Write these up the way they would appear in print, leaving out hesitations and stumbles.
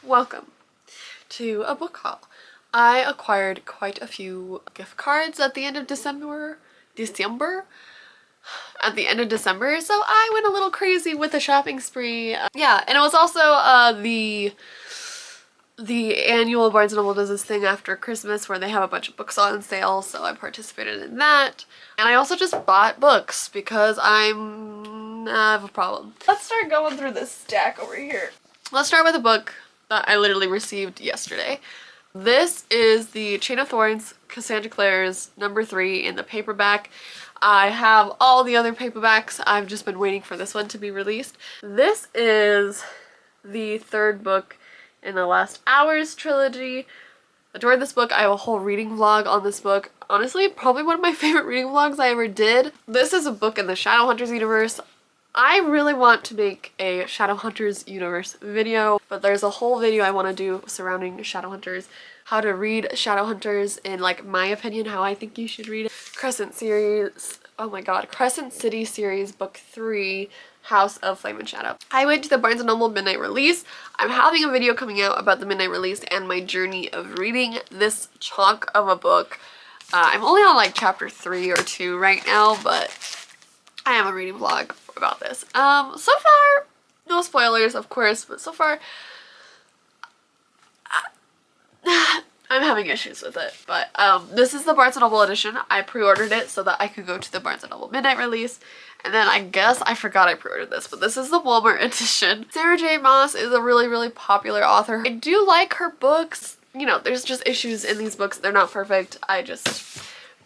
welcome to a book haul. I acquired quite a few gift cards at the end of December, so I went a little crazy with a shopping spree. Yeah, and it was also the annual Barnes & Noble does this thing after Christmas where they have a bunch of books on sale, so I participated in that. And I also just bought books because I have a problem. Let's start going through this stack over here. Let's start with a book that I literally received yesterday. This is the Chain of Thorns, Cassandra Clare's #3 in the paperback. I have all the other paperbacks. I've just been waiting for this one to be released. This is the third book in the Last Hours trilogy. Adored this book. I have a whole reading vlog on this book. Honestly, probably one of my favorite reading vlogs I ever did. This is a book in the Shadowhunters universe. I really want to make a Shadowhunters universe video, but there's a whole video I want to do surrounding Shadowhunters, how to read Shadowhunters in, like, my opinion, how I think you should read it. Crescent series, oh my god, Crescent City series, book 3, House of Flame and Shadow. I went to the Barnes & Noble midnight release. I'm having a video coming out about the midnight release and my journey of reading this chunk of a book. I'm only on like chapter 3 or 2 right now, but I am a reading vlog about this. So far, no spoilers of course, but so far I'm having issues with it. But this is the Barnes & Noble edition. I pre-ordered it so that I could go to the Barnes & Noble midnight release. And then I guess I forgot I pre-ordered this, but this is the Walmart edition. Sarah J. Maas is a really popular author. I do like her books. You know, there's just issues in these books. They're not perfect.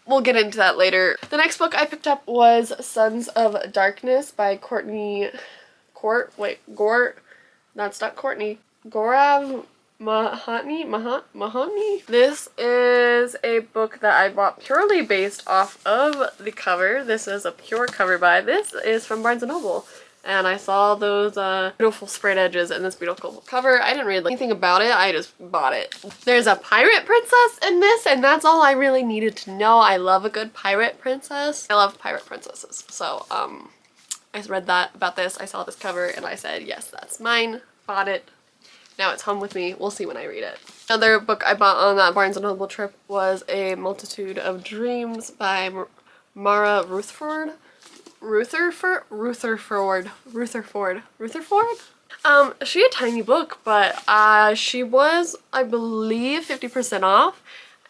We'll get into that later. The next book I picked up was Sons of Darkness by Gaurav Mahani. This is a book that I bought purely based off of the cover. This is a pure cover buy. This is from Barnes & Noble. And I saw those beautiful sprayed edges and this beautiful cover. I didn't read anything about it, I just bought it. There's a pirate princess in this, and that's all I really needed to know. I love a good pirate princess. I love pirate princesses. So, I read that about this, I saw this cover, and I said, yes, that's mine. Bought it. Now it's home with me. We'll see when I read it. Another book I bought on that Barnes & Noble trip was A Multitude of Dreams by Mara Rutherford. She a tiny book, but she was, I believe, 50% off,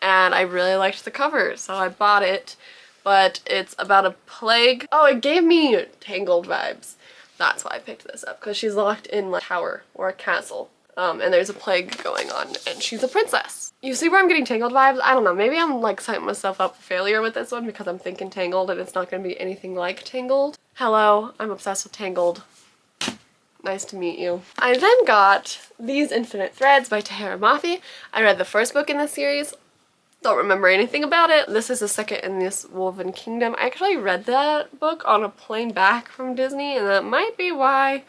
and I really liked the cover, so I bought it. But it's about a plague. Oh, it gave me Tangled vibes. That's why I picked this up, because she's locked in like a tower or a castle. And there's a plague going on, and she's a princess. You see where I'm getting Tangled vibes? I don't know, maybe I'm like setting myself up for failure with this one because I'm thinking Tangled and it's not going to be anything like Tangled. Hello, I'm obsessed with Tangled. Nice to meet you. I then got these Infinite Threads by Tahereh Mafi. I read the first book in this series. Don't remember anything about it. This is the second in this Woven Kingdom. I actually read that book on a plane back from Disney, and that might be why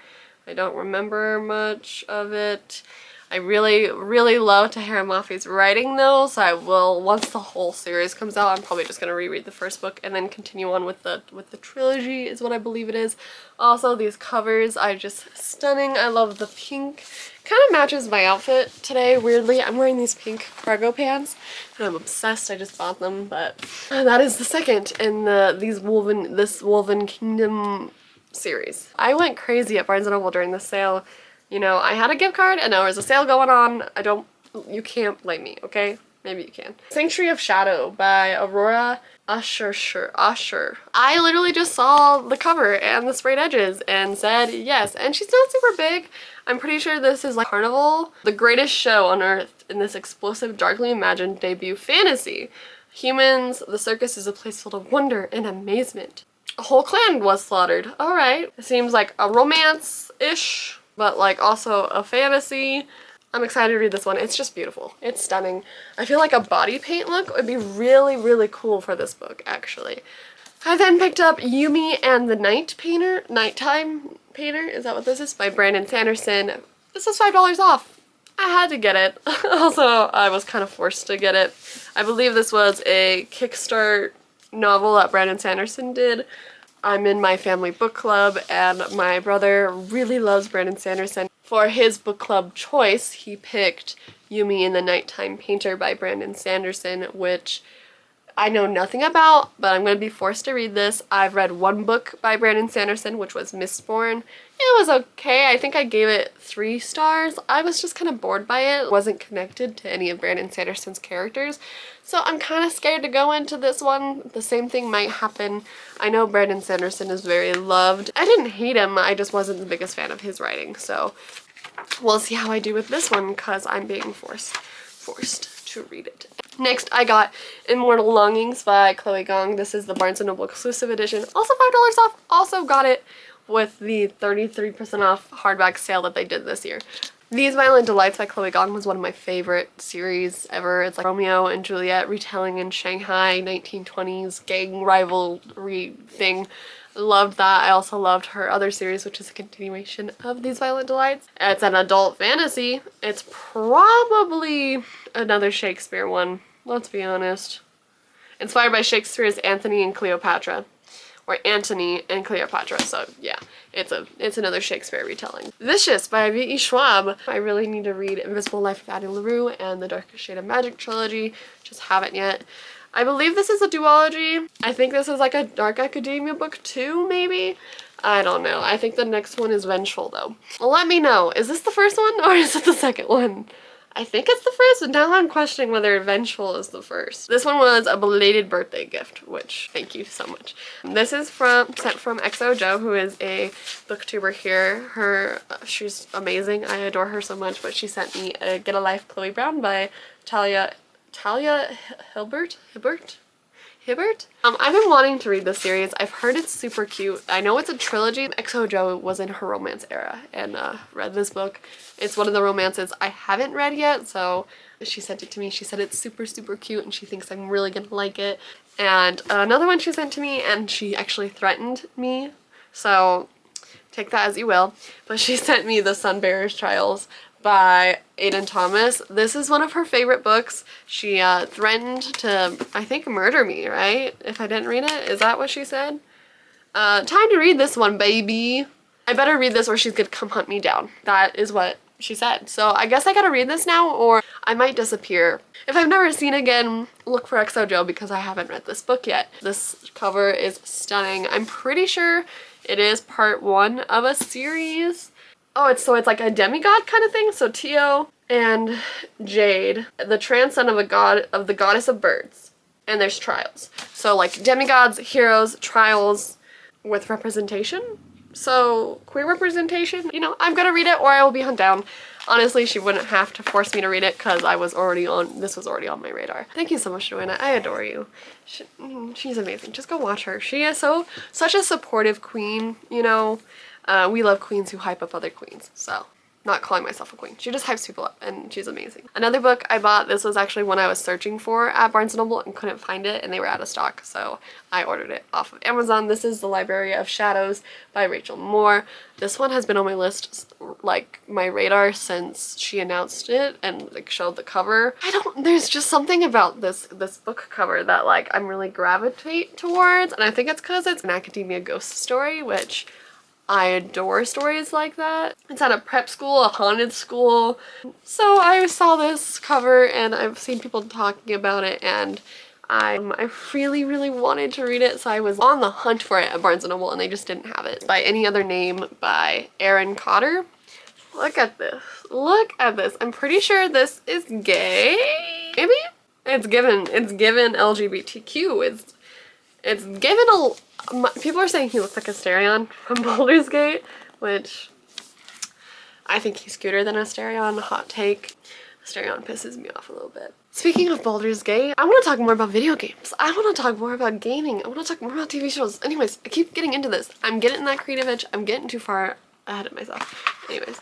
I don't remember much of it. I really love Tahereh Mafi's writing though, so I will, once the whole series comes out, I'm probably just gonna reread the first book and then continue on with the trilogy is what I believe it is. Also, these covers are just stunning. I love the pink. Kind of matches my outfit today, weirdly. I'm wearing these pink cargo pants and I'm obsessed. I just bought them, but that is the second in this Woven Kingdom series. I went crazy at Barnes & Noble during the sale. You know, I had a gift card and there was a sale going on. You can't blame me, okay? Maybe you can. Sanctuary of Shadow by Aurora Usher. I literally just saw the cover and the sprayed edges and said yes, and she's not super big. I'm pretty sure this is like Carnival, the greatest show on earth in this explosive, darkly imagined debut fantasy. Humans, the circus is a place full of wonder and amazement. A whole clan was slaughtered. Alright. It seems like a romance-ish, but like also a fantasy. I'm excited to read this one. It's just beautiful. It's stunning. I feel like a body paint look would be really cool for this book, actually. I then picked up Yumi and the Nighttime Painter, is that what this is? By Brandon Sanderson. This is $5 off. I had to get it. Also, I was kind of forced to get it. I believe this was a Kickstart novel that Brandon Sanderson did. I'm in my family book club and my brother really loves Brandon Sanderson. for his book club choice, he picked Yumi and the Nighttime Painter by Brandon Sanderson, which I know nothing about, but I'm going to be forced to read this. I've read one book by Brandon Sanderson, which was Mistborn. It was okay. I think I gave it 3 stars. I was just kind of bored by it. It wasn't connected to any of Brandon Sanderson's characters. So I'm kind of scared to go into this one. The same thing might happen. I know Brandon Sanderson is very loved. I didn't hate him. I just wasn't the biggest fan of his writing. So we'll see how I do with this one because I'm being forced to read it. Next, I got Immortal Longings by Chloe Gong. This is the Barnes & Noble exclusive edition. Also $5 off. Also got it with the 33% off hardback sale that they did this year. These Violent Delights by Chloe Gong was one of my favorite series ever. It's like Romeo and Juliet retelling in Shanghai, 1920s gang rivalry thing. Loved that. I also loved her other series, which is a continuation of These Violent Delights. It's an adult fantasy. It's probably another Shakespeare one, let's be honest. Inspired by Shakespeare's Antony and Cleopatra. Or Antony and Cleopatra, so yeah, it's another Shakespeare retelling. Vicious by V.E. Schwab. I really need to read Invisible Life of Addie LaRue and the Darkest Shade of Magic trilogy. Just haven't yet. I believe this is a duology. I think this is like a Dark Academia book too, maybe? I don't know. I think the next one is Vengeful though. Well, let me know. Is this the first one or is it the second one? I think it's the first, but now I'm questioning whether Vengeful is the first. This one was a belated birthday gift, which thank you so much. This is sent from XOJo, who is a booktuber here. She's amazing. I adore her so much, but she sent me a Get a Life Chloe Brown by Talia Hibbert? I've been wanting to read this series. I've heard it's super cute. I know it's a trilogy. XOJo was in her romance era and read this book. It's one of the romances I haven't read yet, so she sent it to me. She said it's super, super cute and she thinks I'm really gonna like it. And another one she sent to me, and she actually threatened me, so take that as you will. But she sent me The Sunbearer's Trials by Aiden Thomas. This is one of her favorite books. She threatened to, I think, murder me, right? If I didn't read it. Is that what she said? Time to read this one, baby. I better read this or she's gonna come hunt me down. That is what she said. So I guess I gotta read this now or I might disappear. If I've never seen again, look for XOJo because I haven't read this book yet. This cover is stunning. I'm pretty sure it is part 1 of a series. Oh, it's like a demigod kind of thing. So Tio and Jade, the trans son of the goddess of birds, and there's trials. So like demigods, heroes, trials with representation. So queer representation. You know, I'm gonna read it or I will be hunted down. Honestly, she wouldn't have to force me to read it because this was already on my radar. Thank you so much, Joanna. I adore you. She's amazing. Just go watch her. She is such a supportive queen, you know. We love queens who hype up other queens, so not calling myself a queen. She just hypes people up and she's amazing. Another book I bought, this was actually one I was searching for at Barnes & Noble and couldn't find it and they were out of stock, so I ordered it off of Amazon. This is The Library of Shadows by Rachel Moore. This one has been on my list, like my radar, since she announced it and like showed the cover. There's just something about this book cover that like I'm really gravitate towards, and I think it's because it's an academia ghost story, which I adore stories like that. It's at a prep school, a haunted school. So I saw this cover and I've seen people talking about it and I really, really wanted to read it, so I was on the hunt for it at Barnes & Noble and they just didn't have it. By Any Other Name by Erin Cotter. Look at this. Look at this. I'm pretty sure this is gay. Maybe? It's given LGBTQ. It's given a... People are saying he looks like Asterion from Baldur's Gate, which I think he's cuter than Asterion. Hot take. Asterion pisses me off a little bit. Speaking of Baldur's Gate, I want to talk more about video games. I want to talk more about gaming. I want to talk more about TV shows. Anyways, I keep getting into this. I'm getting in that creative itch. I'm getting too far ahead of myself. Anyways,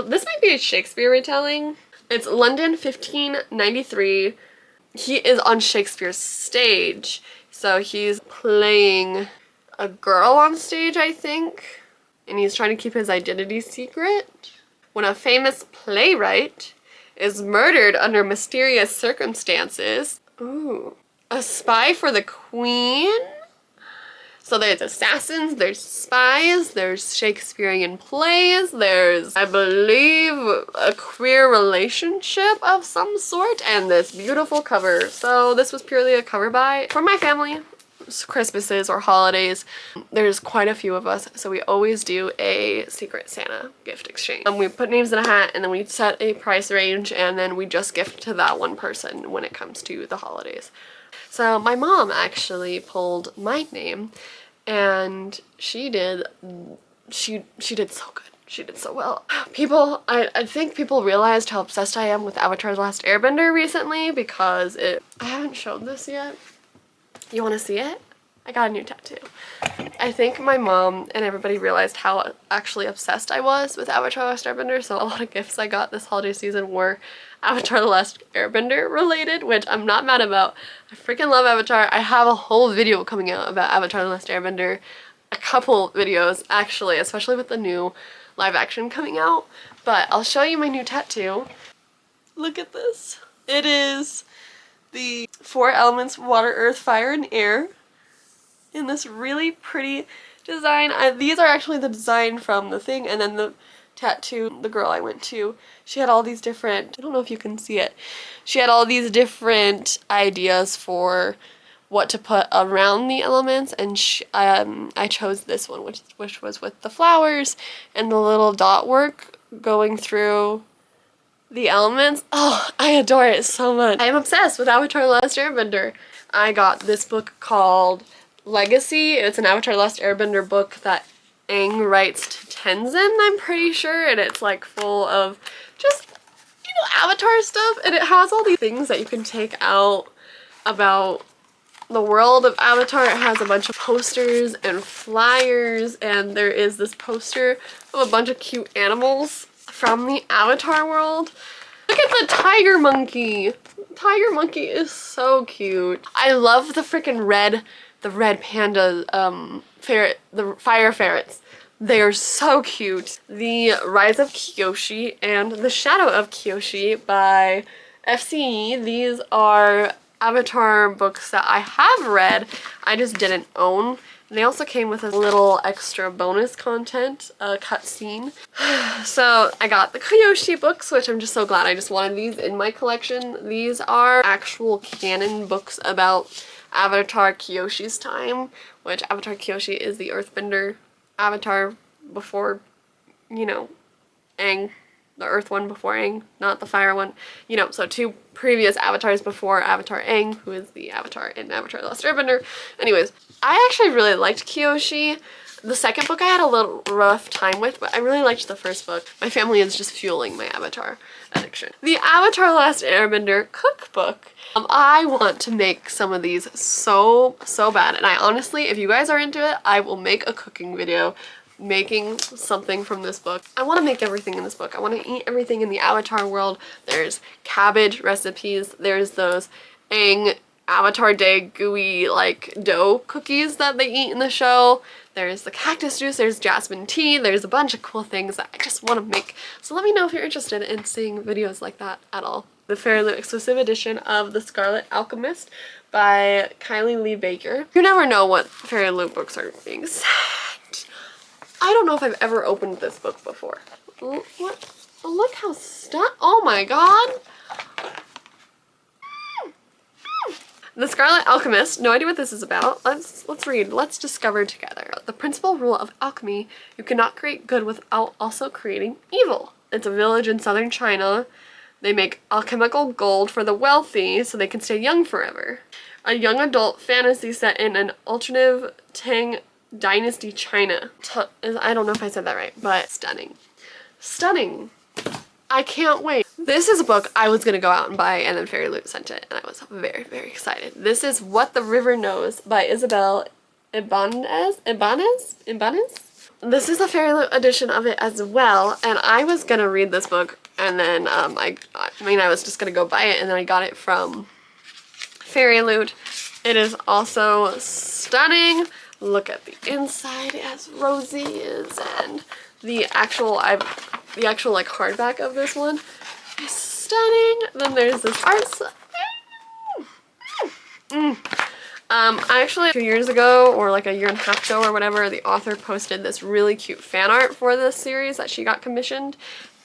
this might be a Shakespeare retelling. It's London 1593. He is on Shakespeare's stage. So he's playing a girl on stage, I think, and he's trying to keep his identity secret when a famous playwright is murdered under mysterious circumstances. Ooh. A spy for the queen? So there's assassins, there's spies, there's Shakespearean plays, there's, I believe, a queer relationship of some sort, and this beautiful cover. So this was purely a cover buy for my family. Christmases or holidays. There's quite a few of us, so we always do a Secret Santa gift exchange. We put names in a hat and then we set a price range and then we just gift to that one person when it comes to the holidays. So my mom actually pulled my name and she did so good. She did so well. People, I think people realized how obsessed I am with Avatar: The Last Airbender recently because I haven't showed this yet. You want to see it? I got a new tattoo. I think my mom and everybody realized how actually obsessed I was with Avatar: The Last Airbender, so a lot of gifts I got this holiday season were Avatar: The Last Airbender related, which I'm not mad about. I freaking love Avatar. I have a whole video coming out about Avatar: The Last Airbender. A couple videos, actually, especially with the new live action coming out. But I'll show you my new tattoo. Look at this. It is the 4 elements: water, earth, fire, and air in this really pretty design. These are actually the design from the thing, and then the tattoo, the girl I went to, she had all these different, I don't know if you can see it, she had all these different ideas for what to put around the elements, and I chose this one, which was with the flowers and the little dot work going through the elements. Oh, I adore it so much. I am obsessed with Avatar: The Last Airbender. I got this book called Legacy. It's an Avatar: The Last Airbender book that Aang writes to Tenzin, I'm pretty sure, and it's like full of just, you know, Avatar stuff, and it has all these things that you can take out about the world of Avatar. It has a bunch of posters and flyers, and there is this poster of a bunch of cute animals from the Avatar world. Look at the tiger monkey. Tiger monkey is so cute. I love the freaking red panda ferret, the fire ferrets. They are so cute. The Rise of Kyoshi and The Shadow of Kyoshi by FCE. These are Avatar books that I have read, I just didn't own. They also came with a little extra bonus content, a cutscene. So I got the Kyoshi books, which I'm just so glad. I just wanted these in my collection. These are actual canon books about Avatar Kyoshi's time, which Avatar Kyoshi is the earthbender Avatar before, you know, Aang. The earth one before Aang, not the fire one. You know, so 2 previous avatars before Avatar Aang, who is the avatar in Avatar: The Last Airbender. Anyways, I actually really liked Kyoshi. The second book I had a little rough time with, but I really liked the first book. My family is just fueling my Avatar addiction. The Avatar: The Last Airbender cookbook. I want to make some of these so bad, and I honestly, if you guys are into it, I will make a cooking video making something from this book. I want to make everything in this book. I want to eat everything in the Avatar world. There's cabbage recipes. There's those Aang Avatar Day gooey like dough cookies that they eat in the show. There's the cactus juice. There's jasmine tea. There's a bunch of cool things that I just want to make. So let me know if you're interested in seeing videos like that at all. The Fairy Loot exclusive edition of The Scarlet Alchemist by Kylie Lee Baker. You never know what Fairy Loot books are being said. I don't know if I've ever opened this book before. What? Look how oh my god! The Scarlet Alchemist. No idea what this is about. Let's read. Let's discover together. The principal rule of alchemy: you cannot create good without also creating evil. It's a village in southern China. They make alchemical gold for the wealthy so they can stay young forever. A young adult fantasy set in an alternative Tang Dynasty China. I don't know if I said that right, but stunning. Stunning. I can't wait. This is a book I was gonna go out and buy, and then Fairy Loot sent it, and I was very excited. This is What the River Knows by Isabel Ibanez? This is a Fairy Loot edition of it as well, and I was gonna read this book, and then I was just gonna go buy it, and then I got it from Fairy Loot. It is also stunning. Look at the inside, as rosy is, and the actual like hardback of this one is stunning. Then there's this art. I actually 2 years ago, or like a year and a half ago or whatever, the author posted this really cute fan art for this series that she got commissioned,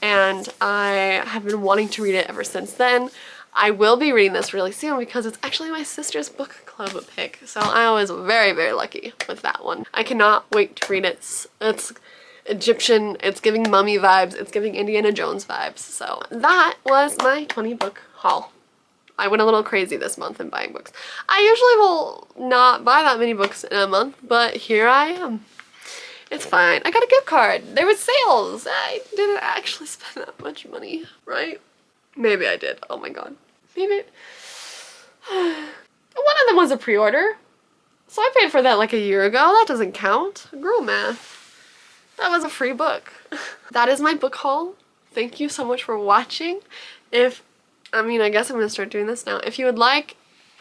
and I have been wanting to read it ever since then. I will be reading this really soon because it's actually my sister's book club pick, so I was very, very lucky with that one. I cannot wait to read it. It's Egyptian, it's giving mummy vibes, it's giving Indiana Jones vibes, so that was my 20 book haul. I went a little crazy this month in buying books. I usually will not buy that many books in a month, but here I am. It's fine. I got a gift card. There was sales. I didn't actually spend that much money, right? Maybe I did. Oh my god. Maybe. One of them was a pre-order. So I paid for that like a year ago. That doesn't count. Girl math. That was a free book. That is my book haul. Thank you so much for watching. I guess I'm gonna start doing this now. If you would like,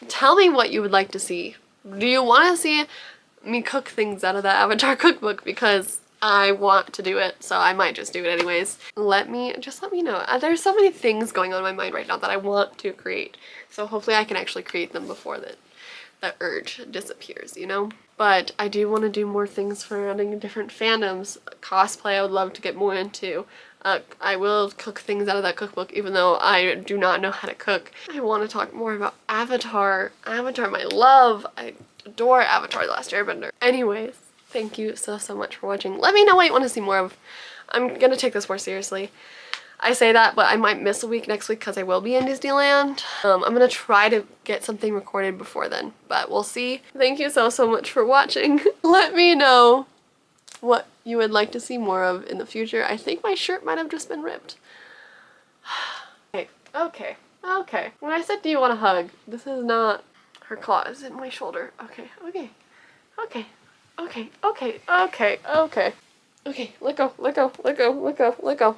tell me what you would like to see. Do you want to see me cook things out of that Avatar cookbook? Because I want to do it, so I might just do it anyways. Let me know. There's so many things going on in my mind right now that I want to create. So hopefully I can actually create them before the urge disappears, you know? But I do want to do more things surrounding different fandoms. Cosplay I would love to get more into. I will cook things out of that cookbook even though I do not know how to cook. I want to talk more about Avatar. Avatar, my love. I adore Avatar: The Last Airbender. Anyways, thank you so much for watching. Let me know what you want to see more of. I'm gonna take this more seriously. I say that, but I might miss a week next week because I will be in Disneyland. I'm gonna try to get something recorded before then, but we'll see. Thank you so much for watching. Let me know what you would like to see more of in the future. I think my shirt might have just been ripped. Okay. When I said, do you want a hug? This is not her claw, it's in my shoulder. Okay, let go.